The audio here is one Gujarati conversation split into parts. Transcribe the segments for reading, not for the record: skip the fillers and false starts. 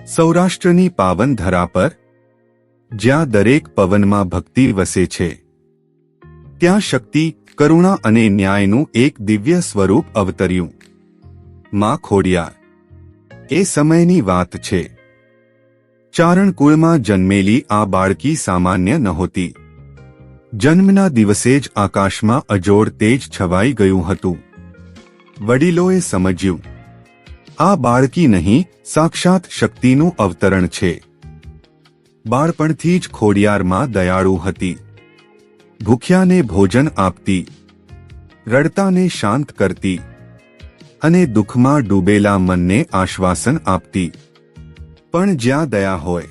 સૌરાષ્ટ્રની પાવન ધરા પર જ્યાં દરેક પવનમાં ભક્તિ વસે છે, ત્યાં શક્તિ, કરુણા અને ન્યાયનું એક દિવ્ય સ્વરૂપ અવતર્યું. માં ખોડિયાર. એ સમયની વાત છે. ચારણકુળમાં જન્મેલી આ બાળકી સામાન્ય નહોતી. જન્મના દિવસે જ આકાશમાં અજોડ તેજ છવાઈ ગયું હતું. વડીલોએ સમજ્યું, આ બાળકી નહીં, સાક્ષાત શક્તિનું અવતરણ છે. બાળપણથી જ ખોડિયારમાં દયાળુ હતી. ભૂખ્યાને ભોજન આપતી, રડતાને શાંત કરતી અને દુઃખમાં ડૂબેલા મનને આશ્વાસન આપતી. પણ જ્યાં દયા હોય,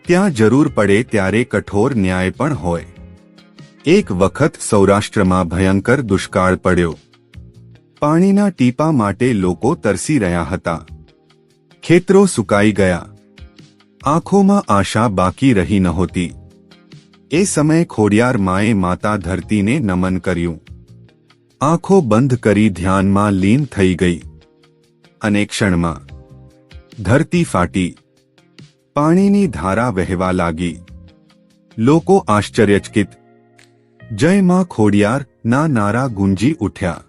ત્યાં જરૂર પડે ત્યારે કઠોર ન્યાય પણ હોય. એક વખત સૌરાષ્ટ્રમાં ભયંકર દુષ્કાળ પડ્યો. પાણીના ટીપા માટે લોકો તરસી રહ્યા હતા. ખેતરો સુકાઈ ગયા. આંખોમાં આશા બાકી રહી નહોતી. એ સમયે ખોડિયાર માએ માતા ધરતીને નમન કર્યું. આંખો બંધ કરી ધ્યાનમાં લીન થઈ ગઈ. અને ક્ષણમાં ધરતી ફાટી. પાણીની ધારા વહેવા લાગી. લોકો આશ્ચર્યચકિત. જય માં ખોડિયાર ના નારા ગુંજી ઉઠ્યા.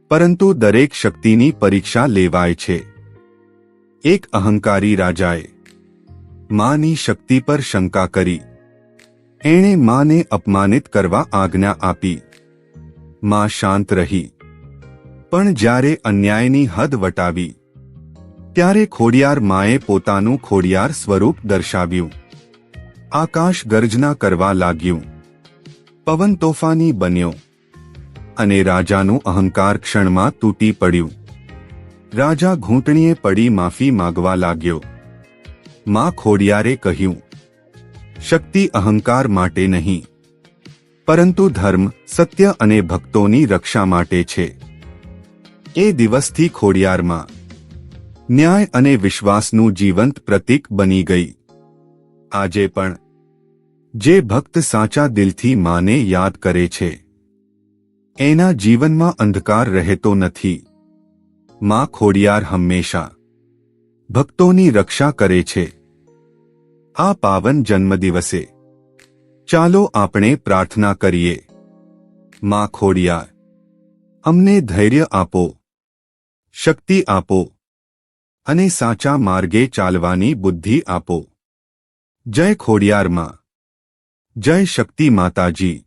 પરંતુ દરેક શક્તિની પરીક્ષા લેવાય છે. એક અહંકારી રાજાએ માની શક્તિ પર શંકા કરી. એણે માને અપમાનિત કરવા આજ્ઞા આપી. માં શાંત રહી. પણ જ્યારે અન્યાયની હદ વટાવી, ત્યારે ખોડિયાર માએ પોતાનું ખોડિયાર સ્વરૂપ દર્શાવ્યું. આકાશ ગર્જના કરવા લાગ્યું. પવન તોફાની બન્યો. અને રાજાનું અહંકાર ક્ષણમાં તૂટી પડ્યું. રાજા ઘૂંટણીએ પડી માફી માગવા લાગ્યો. માં ખોડિયારે કહ્યું, શક્તિ અહંકાર માટે નહીં, પરંતુ ધર્મ, સત્ય અને ભક્તોની રક્ષા માટે છે. એ દિવસથી ખોડિયારમાં ન્યાય અને વિશ્વાસનું જીવંત પ્રતીક બની ગઈ. આજે પણ જે ભક્ત સાચા દિલથી માને યાદ કરે છે, એના જીવનમાં અંધકાર રહેતો નથી. માં ખોડિયાર હંમેશા ભક્તોની રક્ષા કરે છે. આ પાવન જન્મદિવસે ચાલો આપણે પ્રાર્થના કરીએ. માં ખોડિયાર, અમને ધૈર્ય આપો, શક્તિ આપો અને સાચા માર્ગે ચાલવાની બુદ્ધિ આપો. જય ખોડિયાર માં. જય શક્તિ માતાજી.